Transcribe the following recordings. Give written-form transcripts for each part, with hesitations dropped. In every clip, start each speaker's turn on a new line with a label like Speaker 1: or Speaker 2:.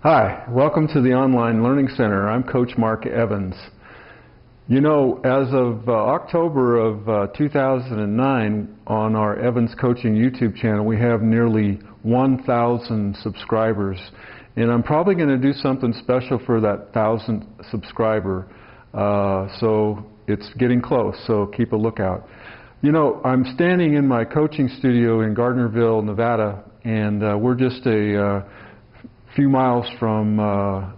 Speaker 1: Hi, welcome to the Online Learning Center. I'm Coach Mark Evans. You know, as of October of 2009, on our Evans Coaching YouTube channel, we have nearly 1,000 subscribers. And I'm probably going to do something special for that 1,000th subscriber. So it's getting close, so keep a lookout. You know, I'm standing in my coaching studio in Gardnerville, Nevada, and we're just a few miles from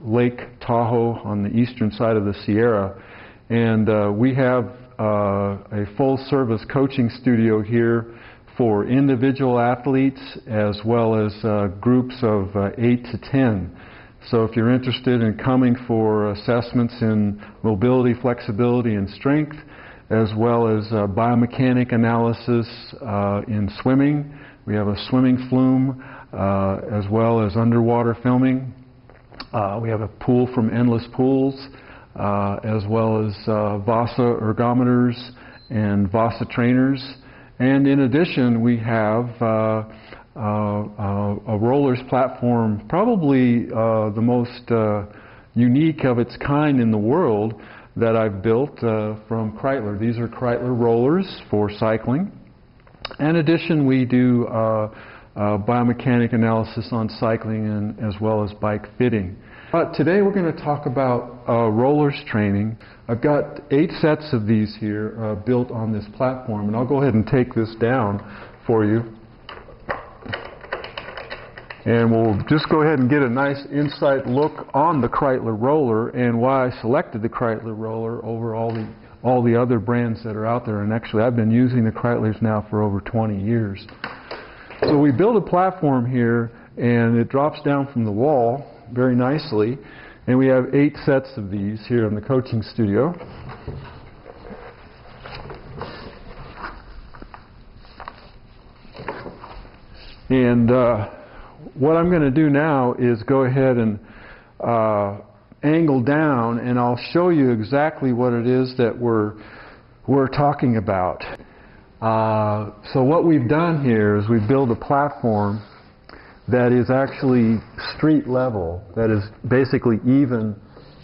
Speaker 1: Lake Tahoe on the eastern side of the Sierra. And we have a full-service coaching studio here for individual athletes as well as groups of 8 to 10. So if you're interested in coming for assessments in mobility, flexibility, and strength, as well as biomechanic analysis in swimming, we have a swimming flume, as well as underwater filming. We have a pool from Endless Pools, as well as VASA ergometers and VASA trainers. And in addition, we have a rollers platform, probably the most unique of its kind in the world, that I've built from Kreitler. These are Kreitler rollers for cycling. In addition, we do biomechanic analysis on cycling and as well as bike fitting. Today we're going to talk about rollers training. I've got 8 sets of these here built on this platform, and I'll go ahead and take this down for you. And we'll just go ahead and get a nice insight look on the Kreitler roller and why I selected the Kreitler roller over all the other brands that are out there. And actually, I've been using the Kreitlers now for over 20 years. So we build a platform here, and it drops down from the wall very nicely. And we have 8 sets of these here in the coaching studio. And what I'm going to do now is go ahead and angle down, and I'll show you exactly what it is that we're talking about. So what we've done here is we've built a platform that is actually street level, that is basically even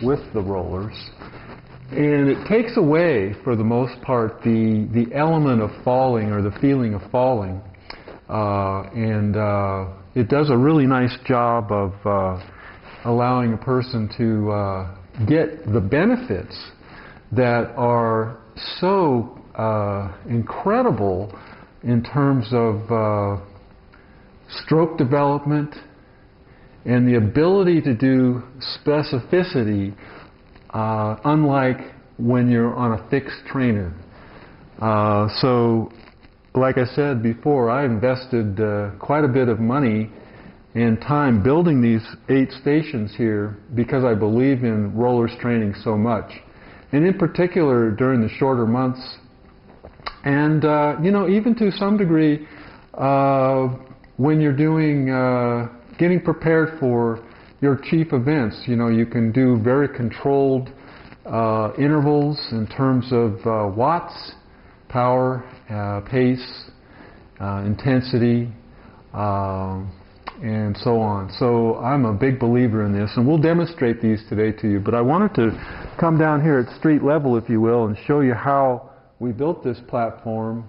Speaker 1: with the rollers. And it takes away, for the most part, the element of falling or the feeling of falling. It does a really nice job of allowing a person to get the benefits that are so incredible in terms of stroke development and the ability to do specificity, unlike when you're on a fixed trainer. So, like I said before, I invested quite a bit of money and time building these 8 stations here because I believe in rollers training so much. And in particular during the shorter months, and you know, even to some degree when you're doing getting prepared for your chief events. You know, you can do very controlled intervals in terms of watts, power, pace, intensity, and so on. So I'm a big believer in this, and we'll demonstrate these today to you. But I wanted to come down here at street level, if you will, and show you how we built this platform.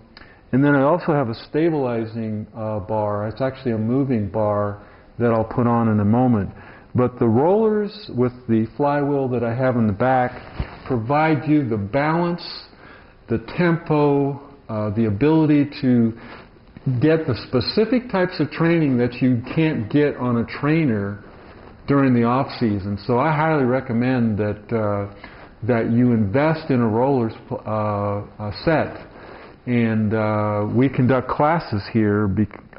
Speaker 1: And then I also have a stabilizing bar. It's actually a moving bar that I'll put on in a moment. But the rollers with the flywheel that I have in the back provide you the balance, the tempo, the ability to get the specific types of training that you can't get on a trainer during the off season. So I highly recommend that you invest in a rollers set. And we conduct classes here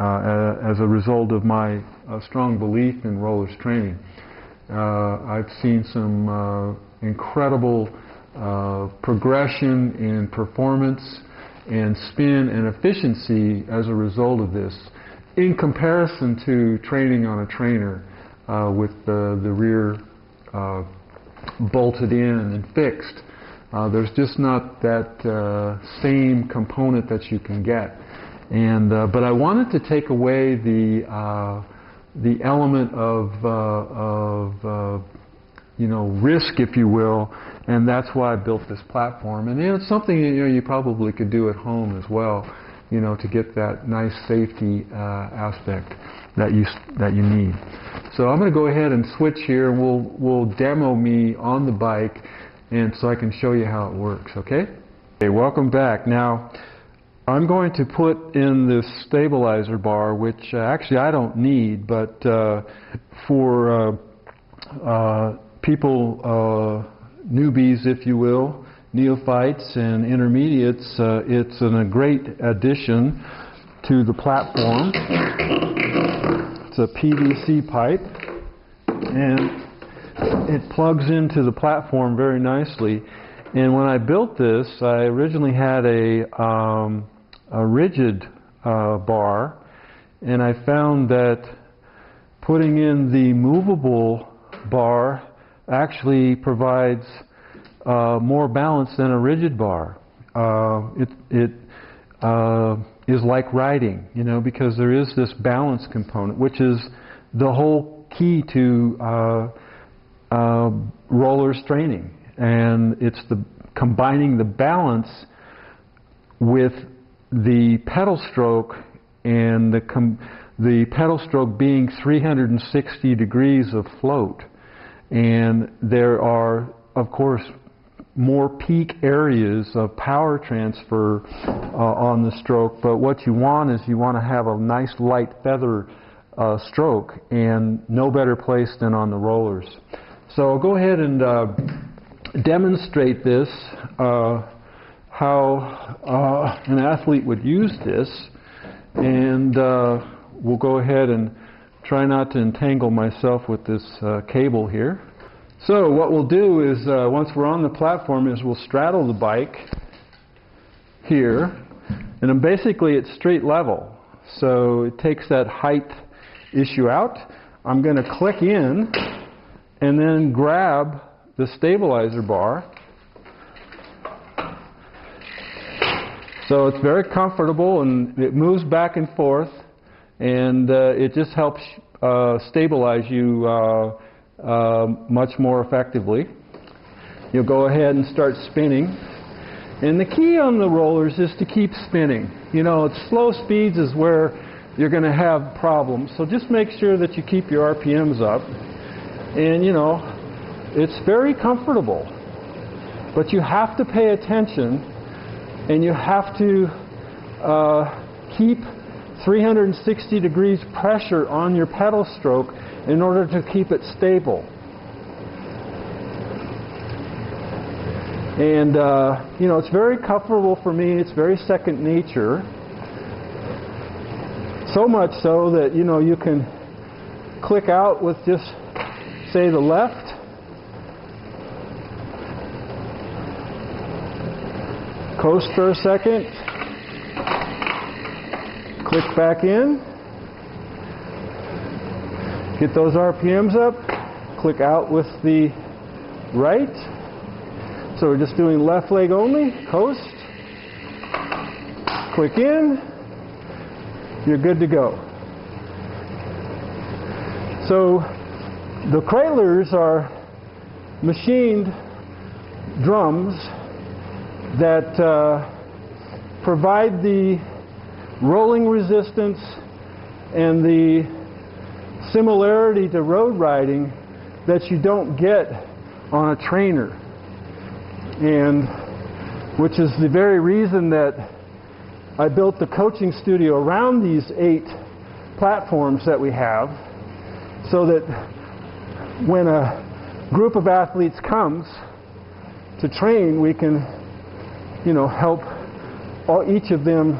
Speaker 1: as a result of my strong belief in rollers training. I've seen some incredible progression in performance and spin and efficiency as a result of this, in comparison to training on a trainer with the rear bolted in and fixed. There's just not that same component that you can get. And but I wanted to take away the the element of you know, risk, if you will, and that's why I built this platform. And it's something you probably could do at home as well, to get that nice safety aspect that you need. So I'm going to go ahead and switch here. We'll demo me on the bike, and so I can show you how it works. Okay? Okay. Welcome back. Now, I'm going to put in this stabilizer bar, which actually I don't need, but for people, newbies, if you will, neophytes and intermediates, it's a great addition to the platform. It's a PVC pipe, and it plugs into the platform very nicely. And when I built this, I originally had a rigid bar, and I found that putting in the movable bar actually provides more balance than a rigid bar. It is like riding, because there is this balance component, which is the whole key to rollers training. And it's combining the balance with the pedal stroke, and the pedal stroke being 360 degrees of float. And there are, of course, more peak areas of power transfer on the stroke, but what you want is you want to have a nice light feather stroke, and no better place than on the rollers. So I'll go ahead and demonstrate this, how an athlete would use this, and we'll go ahead and try not to entangle myself with this cable here. So what we'll do is, once we're on the platform, is we'll straddle the bike here, and then basically it's straight level. So it takes that height issue out. I'm going to click in and then grab the stabilizer bar. So it's very comfortable, and it moves back and forth, and it just helps stabilize you much more effectively. You'll go ahead and start spinning. And the key on the rollers is to keep spinning. At slow speeds is where you're going to have problems. So just make sure that you keep your RPMs up. And, it's very comfortable. But you have to pay attention, and you have to keep 360 degrees pressure on your pedal stroke in order to keep it stable. And it's very comfortable for me. It's very second nature. So much so that you can click out with just, say, the left, coast for a second, click back in, get those RPMs up, click out with the right. So we're just doing left leg only, coast, click in, you're good to go. So the Cradlers are machined drums that provide the rolling resistance and the similarity to road riding that you don't get on a trainer, and which is the very reason that I built the coaching studio around these 8 platforms that we have, so that when a group of athletes comes to train, we can help each of them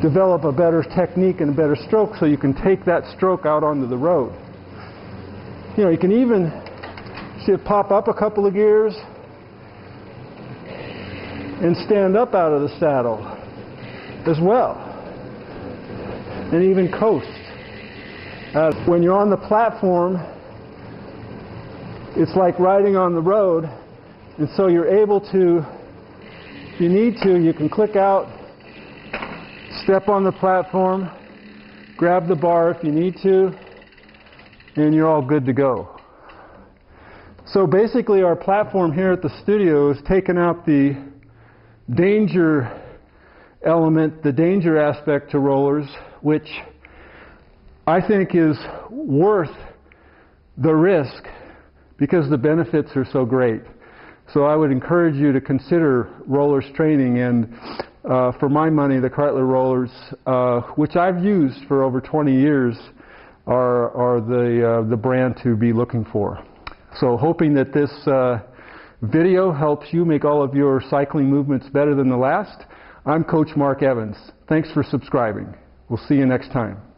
Speaker 1: develop a better technique and a better stroke, so you can take that stroke out onto the road. You can even see it pop up a couple of gears and stand up out of the saddle as well, and even coast. When you're on the platform, it's like riding on the road, and so you're able to, if you need to, you can click out, step on the platform, grab the bar if you need to, and you're all good to go. So basically our platform here at the studio has taken out the danger element, the danger aspect to rollers, which I think is worth the risk because the benefits are so great. So I would encourage you to consider rollers training, and for my money, the Kreitler rollers, which I've used for over 20 years, are the brand to be looking for. So hoping that this video helps you make all of your cycling movements better than the last. I'm Coach Mark Evans. Thanks for subscribing. We'll see you next time.